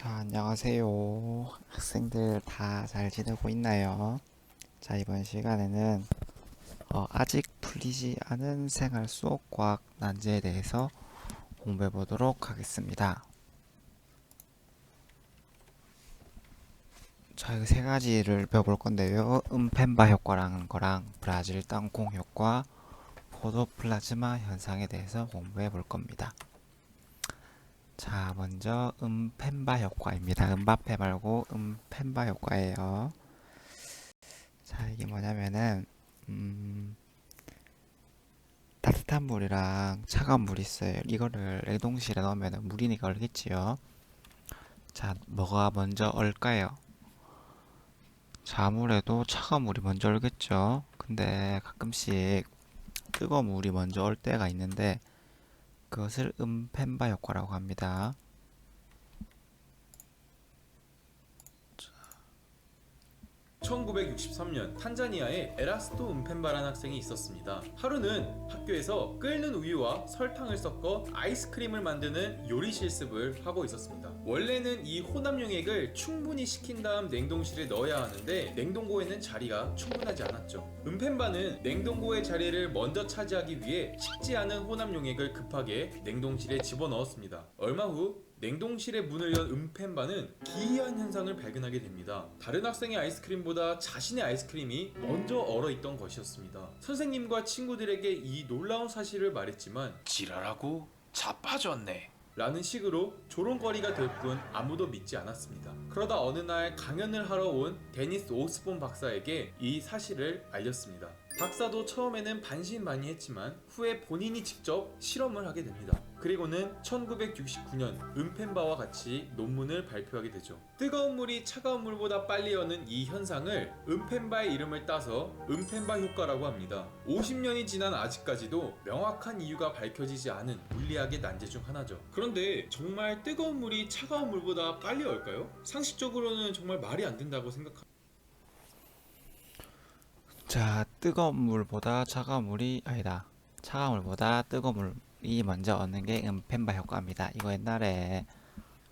자, 안녕하세요. 학생들 다 잘 지내고 있나요? 자, 이번 시간에는 아직 풀리지 않은 생활 속 과학 난제에 대해서 공부해 보도록 하겠습니다. 자, 이 세 가지를 배워볼 건데요. 음펜바 효과라는 거랑 브라질 땅콩 효과, 포도플라즈마 현상에 대해서 공부해 볼 겁니다. 자, 먼저 음펜바 효과입니다. 음바페 말고 음펜바 효과예요. 자, 이게 뭐냐면은 따뜻한 물이랑 차가운 물이 있어요. 이거를 냉동실에 넣으면 물이니까 얼겠지요. 자, 뭐가 먼저 얼까요? 자, 아무래도 차가운 물이 먼저 얼겠죠. 근데 가끔씩 뜨거운 물이 먼저 얼 때가 있는데 그것을 음펜바 효과라고 합니다. 1963년 탄자니아에 에라스토 음펜바라는 학생이 있었습니다. 하루는 학교에서 끓는 우유와 설탕을 섞어 아이스크림을 만드는 요리 실습을 하고 있었습니다. 원래는 이 혼합용액을 충분히 식힌 다음 냉동실에 넣어야 하는데 냉동고에는 자리가 충분하지 않았죠. 음펜바는 냉동고의 자리를 먼저 차지하기 위해 식지 않은 혼합용액을 급하게 냉동실에 집어넣었습니다. 얼마 후 냉동실에 문을 연 음펜바는 기이한 현상을 발견하게 됩니다. 다른 학생의 아이스크림보다 자신의 아이스크림이 먼저 얼어있던 것이었습니다. 선생님과 친구들에게 이 놀라운 사실을 말했지만 지랄하고 자빠졌네. 라는 식으로 조롱거리가 될 뿐 아무도 믿지 않았습니다. 그러다 어느 날 강연을 하러 온 데니스 오스본 박사에게 이 사실을 알렸습니다. 박사도 처음에는 반신반의했지만 후에 본인이 직접 실험을 하게 됩니다. 그리고는 1969년 음펜바와 같이 논문을 발표하게 되죠. 뜨거운 물이 차가운 물보다 빨리 여는 이 현상을 음펜바의 이름을 따서 음펜바 효과라고 합니다. 50년이 지난 아직까지도 명확한 이유가 밝혀지지 않은 물리학의 난제 중 하나죠. 그런데 정말 뜨거운 물이 차가운 물보다 빨리 얼까요? 상식적으로는 정말 말이 안 된다고 생각합니다. 자, 뜨거운 물보다 차가운 물이 아니다. 차가운 물보다 뜨거운 물이 먼저 얻는 게 음펜바 효과입니다. 이거 옛날에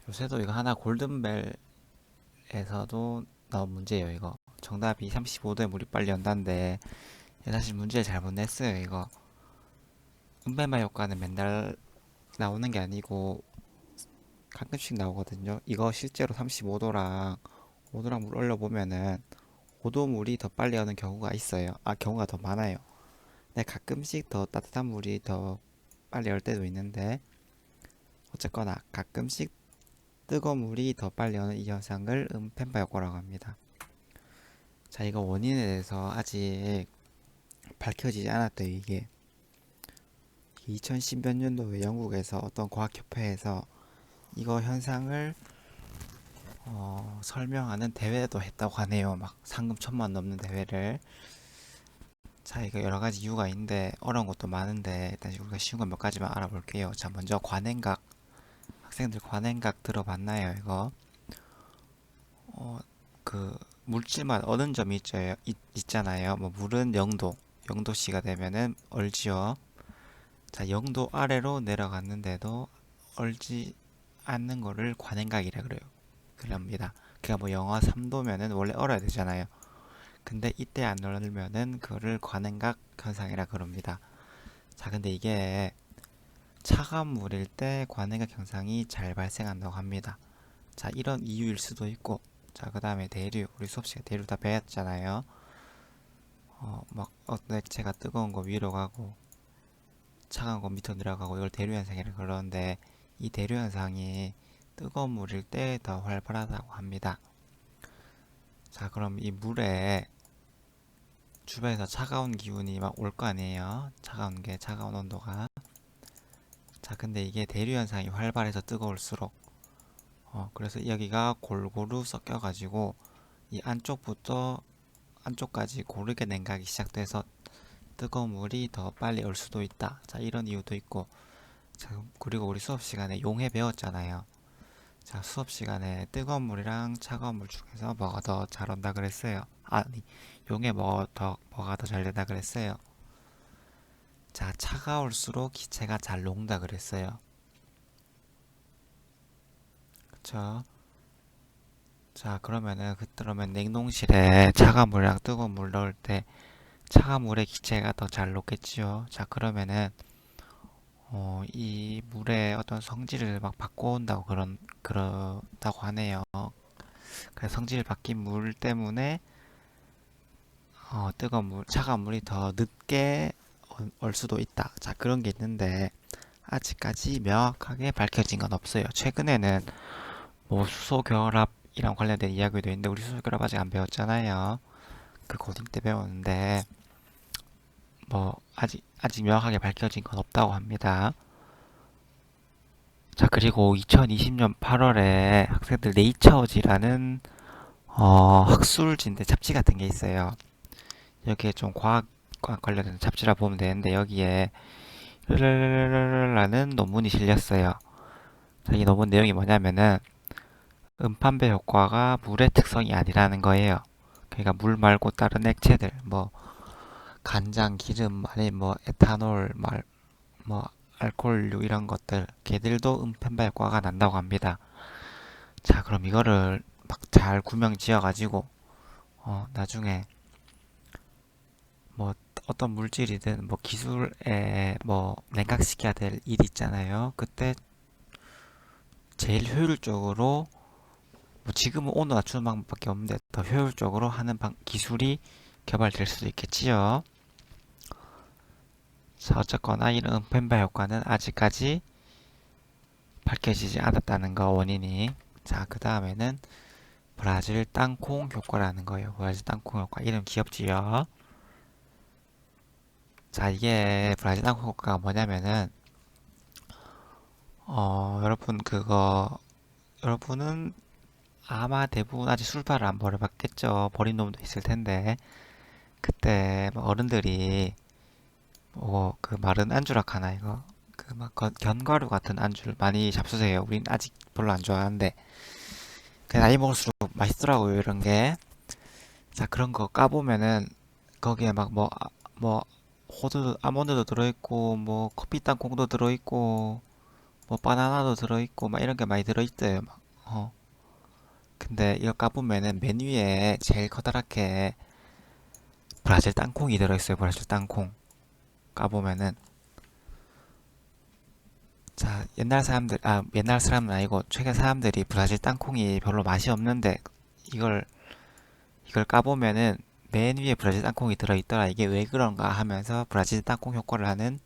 요새도 이거 하나 골든벨에서도 나온 문제예요. 이거 정답이 35도에 물이 빨리 연다는데 사실 문제를 잘못 냈어요. 이거 음펜바 효과는 맨날 나오는 게 아니고 가끔씩 나오거든요. 이거 실제로 35도랑 5도랑 물 올려보면은 5도 물이 더 빨리 오는 경우가 있어요. 경우가 더 많아요. 근데 가끔씩 더 따뜻한 물이 더 빨리 올 때도 있는데 어쨌거나 가끔씩 뜨거운 물이 더 빨리 오는 이 현상을 음펜바 효과라고 합니다. 자, 이거 원인에 대해서 아직 밝혀지지 않았대요. 이게 2010 몇 년도에 영국에서 어떤 과학협회에서 이거 현상을 설명하는 대회도 했다고 하네요. 막 상금 1,000만 넘는 대회를. 자, 이거 여러 가지 이유가 있는데 어려운 것도 많은데 일단 우리가 쉬운 거 몇 가지만 알아볼게요. 자, 먼저 관행각. 학생들 관행각 들어봤나요? 이거 그 물질만 어는 점이 있잖아요. 뭐 물은 0도, 0도씨가 되면은 얼지요. 자, 0도 아래로 내려갔는데도 얼지 않는 거를 관행각이라 그래요. 그럽니다. 그러니까 뭐 영하 3도면은 원래 얼어야 되잖아요. 근데 이때 안 얼면은 그거를 관행각 현상이라 그럽니다. 자, 근데 이게 차가운 물일 때 관행각 현상이 잘 발생한다고 합니다. 자, 이런 이유일 수도 있고, 자, 그 다음에 대류. 우리 수업 시간에 대류 다 배웠잖아요. 막 어떤 액체가 뜨거운 거 위로 가고 차가운 거 밑으로 내려가고 이걸 대류 현상이라 그러는데 이 대류 현상이 뜨거운 물일 때 더 활발하다고 합니다. 자, 그럼 이 물에 주변에서 차가운 기운이 막 올 거 아니에요. 차가운 온도가. 자, 근데 이게 대류 현상이 활발해서 뜨거울수록, 그래서 여기가 골고루 섞여가지고, 이 안쪽까지 고르게 냉각이 시작돼서 뜨거운 물이 더 빨리 올 수도 있다. 자, 이런 이유도 있고, 자, 그리고 우리 수업 시간에 용해 배웠잖아요. 자, 수업 시간에 뜨거운 물이랑 차가운 물 중에서 뭐가 더 잘 온다 그랬어요. 아니, 용해 뭐가 더 잘 된다 그랬어요. 자, 차가울수록 기체가 잘 녹는다 그랬어요. 그쵸? 자, 그러면 냉동실에 차가운 물이랑 뜨거운 물 넣을 때 차가운 물의 기체가 더 잘 녹겠지요. 자, 이 물의 어떤 성질을 막 바꿔온다고 그런다고 하네요. 그래서 성질 바뀐 물 때문에 차가운 물이 더 늦게 올 수도 있다. 자, 그런 게 있는데 아직까지 명확하게 밝혀진 건 없어요. 최근에는 뭐 수소 결합이랑 관련된 이야기도 있는데 우리 수소 결합 아직 안 배웠잖아요. 그 고딩 때 배웠는데 뭐 아직 명확하게 밝혀진 건 없다고 합니다. 자, 그리고 2020년 8월에 학생들 네이처지라는 학술지인데 잡지 같은 게 있어요. 여기에 좀 과학과 관련된 잡지라 보면 되는데 여기에 라는 논문이 실렸어요. 자, 이 논문 내용이 뭐냐면은 음판배 효과가 물의 특성이 아니라는 거예요. 그러니까 물 말고 다른 액체들, 뭐 간장, 기름, 아니 뭐 에탄올, 뭐 알코올류 이런 것들, 걔들도 음판배 효과가 난다고 합니다. 자, 그럼 이거를 막 잘 구명 지어가지고 나중에 뭐 어떤 물질이든 뭐 기술에 뭐 냉각시켜야 될 일이 있잖아요. 그때 제일 효율적으로 뭐 지금은 온도 낮추는 방법밖에 없는데 더 효율적으로 하는 기술이 개발될 수도 있겠지요. 자, 어쨌거나 이런 음펜바 효과는 아직까지 밝혀지지 않았다는 거 원인이. 자, 그 다음에는 브라질 땅콩 효과라는 거예요. 브라질 땅콩 효과. 이름 귀엽지요? 자, 이게 브라질 땅콩 효과가 뭐냐면은 여러분은 아마 대부분 아직 술파를 안 버려봤겠죠. 버린 놈도 있을 텐데 그때 막 어른들이 뭐 그 마른 안주라 하나 이거 그 막 견과류 같은 안주를 많이 잡수세요. 우린 아직 별로 안 좋아하는데 그 나이 먹을수록 맛있더라고요 이런 게. 자, 그런 거 까보면은 거기에 막 뭐 호두 아몬드도 들어있고 뭐 커피 땅콩도 들어있고 뭐 바나나도 들어있고 막 이런 게 많이 들어있대요. 막 근데 이거 까보면은 맨 위에 제일 커다랗게 브라질 땅콩이 들어있어요. 브라질 땅콩 까보면은. 자, 옛날 사람은 아니고 최근 사람들이 브라질 땅콩이 별로 맛이 없는데 이걸 이걸 까보면은 맨 위에 브라질 땅콩이 들어있더라. 이게 왜 그런가 하면서 브라질 땅콩 효과를 하는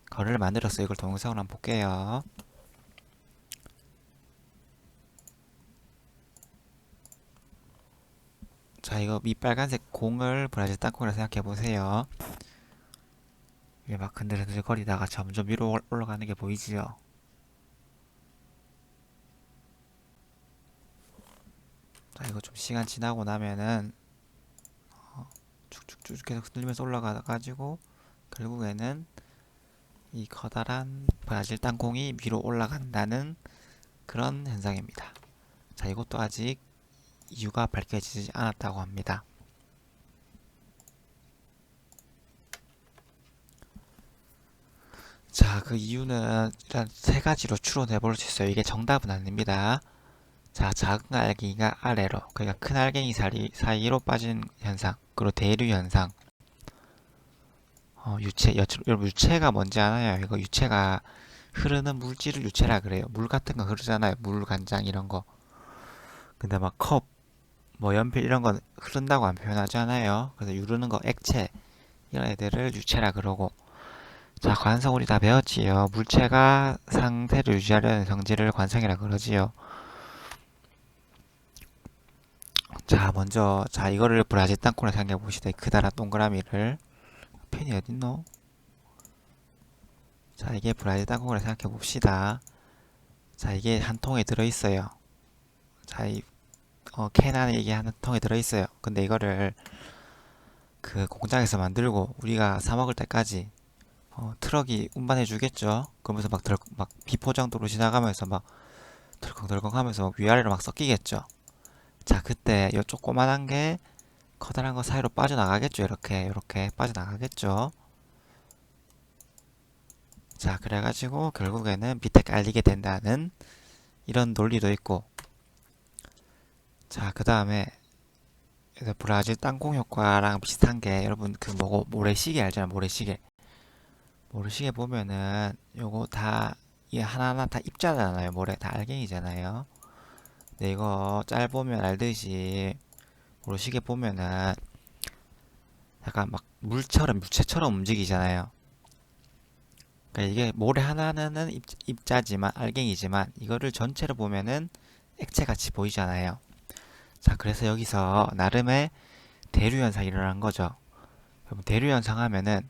거를 만들었어요. 이걸 동영상으로 한번 볼게요. 자, 이거 밑빨간색 공을 브라질 땅콩이라 생각해 보세요. 이게 막 흔들흔들거리다가 점점 위로 올라가는 게 보이지요? 자, 이거 좀 시간 지나고 나면은 쭉쭉쭉 계속 흔들면서 올라가가지고 결국에는 이 커다란 브라질 땅콩이 위로 올라간다는 그런 현상입니다. 자, 이것도 아직 이유가 밝혀지지 않았다고 합니다. 자, 그 이유는 일단 세 가지로 추론해 볼 수 있어요. 이게 정답은 아닙니다. 자, 작은 알갱이가 아래로, 그러니까 큰 알갱이 사이로 빠진 현상, 그리고 대류 현상. 여러분 유체가 뭔지 아나요? 이거 유체가 흐르는 물질을 유체라 그래요. 물 같은 거 흐르잖아요. 물, 간장 이런 거. 근데 막 컵, 뭐 연필 이런 건 흐른다고 안 표현하잖아요. 그래서 유르는 거 액체 이런 애들을 유체라 그러고. 자, 관성 우리 다 배웠지요. 물체가 상태를 유지하려는 성질을 관성이라 그러지요. 자, 이거를 브라질 땅콩을 생각해 봅시다. 이 크다란 동그라미를. 펜이 어딨노? 자, 이게 브라질 땅콩을 생각해 봅시다. 자, 이게 한 통에 들어있어요. 자, 캔 안에 이게 한 통에 들어있어요. 근데 이거를 그 공장에서 만들고 우리가 사 먹을 때까지 트럭이 운반해 주겠죠. 그러면서 막 비포장도로 지나가면서 막 덜컹덜컹 하면서 막 위아래로 막 섞이겠죠. 자, 그때 요 조그만한 게 커다란 거 사이로 빠져나가겠죠. 이렇게 빠져나가겠죠. 자, 그래가지고 결국에는 밑에 깔리게 된다는 이런 논리도 있고. 자, 그 다음에 브라질 땅콩 효과랑 비슷한 게 여러분 그 뭐고 모래시계 알잖아요. 모래시계 보면은 요거 다 이게 하나하나 다 입자잖아요. 모래 다 알갱이잖아요. 근데 이거 짤 보면 알듯이 모래시계 보면은 약간 막 물체처럼 움직이잖아요. 그러니까 이게 모래 하나는 입자지만 알갱이지만 이거를 전체로 보면은 액체같이 보이잖아요. 자, 그래서 여기서 나름의 대류 현상이 일어난 거죠. 그럼 대류 현상 하면은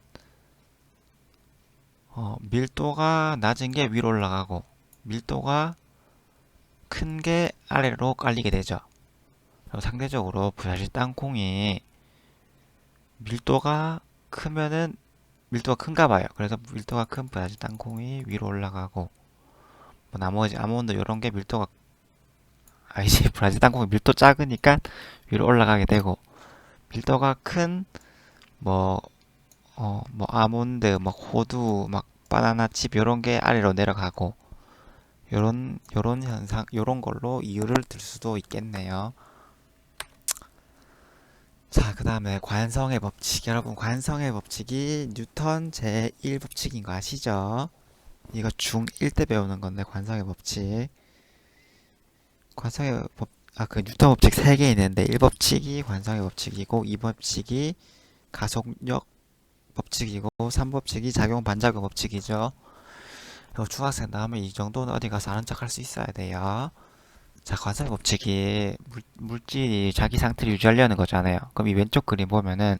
밀도가 낮은 게 위로 올라가고 밀도가 큰 게 아래로 깔리게 되죠. 그리고 상대적으로 브라질 땅콩이 밀도가 크면은 밀도가 큰가 봐요. 그래서 밀도가 큰 브라질 땅콩이 위로 올라가고 뭐 나머지 아몬드 이런 게 밀도가 아니지 브라질 땅콩이 밀도 작으니까 위로 올라가게 되고 밀도가 큰 뭐 뭐 아몬드 막 호두 막 바나나 칩 요런 게 아래로 내려가고 요런 현상 요런 걸로 이유를 들 수도 있겠네요. 자, 그 다음에 관성의 법칙. 여러분, 관성의 법칙이 뉴턴 제1법칙인 거 아시죠? 이거 중1 때 배우는 건데, 관성의 법칙. 관성의 법, 그 뉴턴 법칙 3개 있는데, 1법칙이 관성의 법칙이고, 2법칙이 가속력 법칙이고, 3법칙이 작용 반작용 법칙이죠. 이거 중학생 나오면 이 정도는 어디 가서 아는 척 할 수 있어야 돼요. 자, 관성의 법칙이 물질이 자기 상태를 유지하려는 거잖아요. 그럼 이 왼쪽 그림 보면은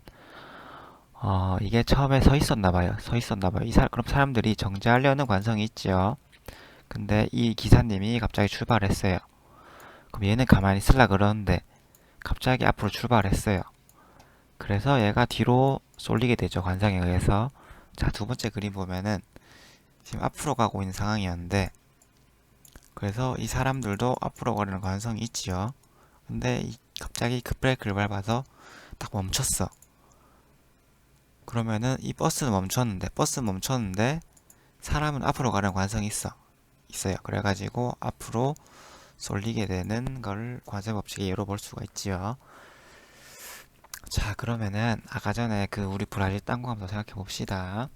이게 처음에 서 있었나 봐요. 서 있었나 봐요. 그럼 사람들이 정지하려는 관성이 있죠. 근데 이 기사님이 갑자기 출발했어요. 그럼 얘는 가만히 있으려 그러는데 갑자기 앞으로 출발했어요. 그래서 얘가 뒤로 쏠리게 되죠. 관성에 의해서. 자, 두 번째 그림 보면은 지금 앞으로 가고 있는 상황이었는데 그래서 이 사람들도 앞으로 가려는 관성이 있지요. 근데 갑자기 급브레이크를 밟아서 딱 멈췄어. 그러면은 이 버스 멈췄는데 사람은 앞으로 가는 관성이 있어요. 그래가지고 앞으로 쏠리게 되는 걸 관세 법칙의 예로 볼 수가 있지요. 자, 그러면은 아까 전에 그 우리 브라질 땅콩 한번 생각해 봅시다.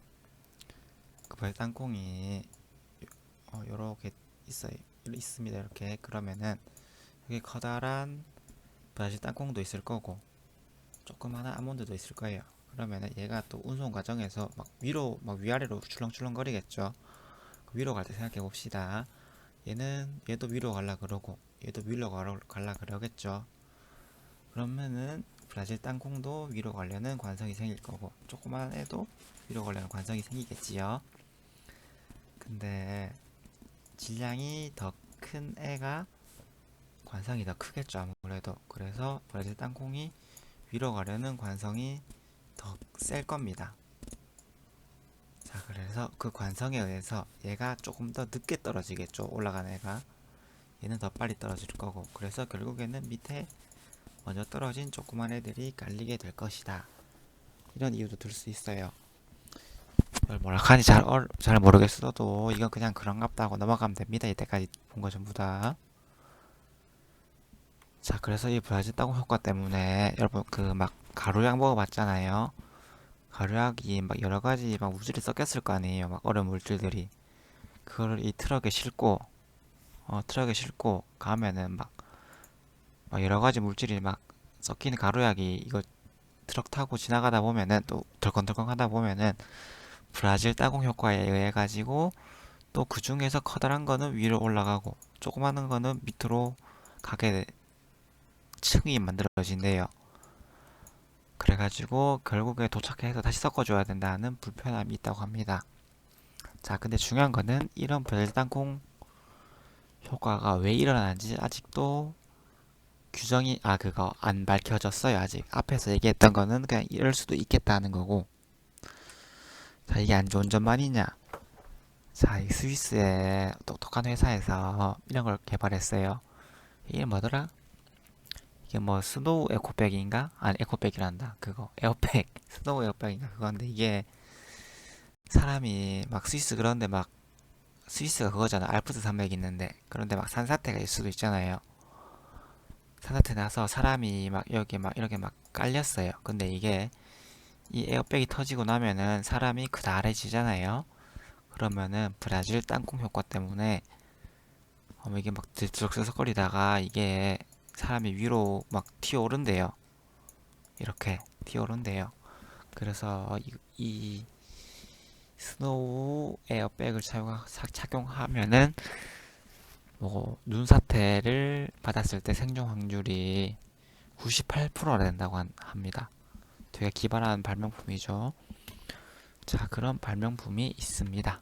그 브라질 땅콩이 요렇게 있습니다. 이렇게 그러면은 여기 커다란 브라질 땅콩도 있을 거고 조그마한 아몬드도 있을 거예요. 그러면은 얘가 또 운송 과정에서 막 위아래로 출렁출렁거리겠죠. 위로 갈 때 생각해 봅시다. 얘도 위로 갈라 그러고 얘도 위로 갈라 그러겠죠. 그러면은 브라질 땅콩도 위로 가려는 관성이 생길 거고 조그만 애도 위로 가려는 관성이 생기겠지요. 근데 질량이 더 큰 애가 관성이 더 크겠죠, 아무래도. 그래서 브라질 땅콩이 위로 가려는 관성이 더 셀 겁니다. 자, 그래서 그 관성에 의해서 얘가 조금 더 늦게 떨어지겠죠. 올라간 애가. 얘는 더 빨리 떨어질 거고. 그래서 결국에는 밑에 먼저 떨어진 조그만 애들이 깔리게 될 것이다. 이런 이유도 들 수 있어요. 이걸 뭐라 하니 잘 모르겠어도 이건 그냥 그런갑다 하고 넘어가면 됩니다. 이때까지 본 거 전부 다. 자, 그래서 이 브라질 땅콩 효과 때문에 여러분 그 막 가루약 먹어봤잖아요. 가루약이 막 여러 가지 막 물질이 섞였을 거 아니에요. 막 얼음 물질들이. 그거를 이 트럭에 싣고 가면은 막 여러 가지 물질이 막 섞이는 가루약이 이거 트럭 타고 지나가다 보면은 또 덜컹덜컹 하다 보면은 브라질 따공 효과에 의해 가지고 또 그 중에서 커다란 거는 위로 올라가고 조그마한 거는 밑으로 가게 층이 만들어진대요. 그래가지고 결국에 도착해서 다시 섞어줘야 된다는 불편함이 있다고 합니다. 자, 근데 중요한 거는 이런 브라질 땅콩 효과가 왜 일어나는지 아직도 규정이 그거 안 밝혀졌어요. 아직 앞에서 얘기했던 거는 그냥 이럴 수도 있겠다는 거고. 자, 이게 안 좋은 점만이냐? 자, 이 스위스의 똑똑한 회사에서 이런 걸 개발했어요. 이게 뭐더라? 이게 뭐 스노우 에코백인가? 아니 에코백이란다. 그거 에어백 스노우 에어백인가 그건데 이게 사람이 막 스위스 그런데 막 스위스가 그거잖아. 알프스 산맥이 있는데 그런데 막 산사태가 있을 수도 있잖아요. 산사태 나서 사람이 막 여기 막 이렇게 막 깔렸어요. 근데 이게 이 에어백이 터지고 나면은 사람이 그다래지잖아요. 그러면은 브라질 땅콩 효과 때문에 이게 막 들썩들썩거리다가 이게 사람이 위로 막 튀어오른대요. 이렇게 튀어오른대요. 그래서 이 스노우 에어백을 착용하면은 뭐 눈사태를 받았을 때 생존 확률이 98%나 된다고 합니다. 되게 기발한 발명품이죠. 자, 그런 발명품이 있습니다.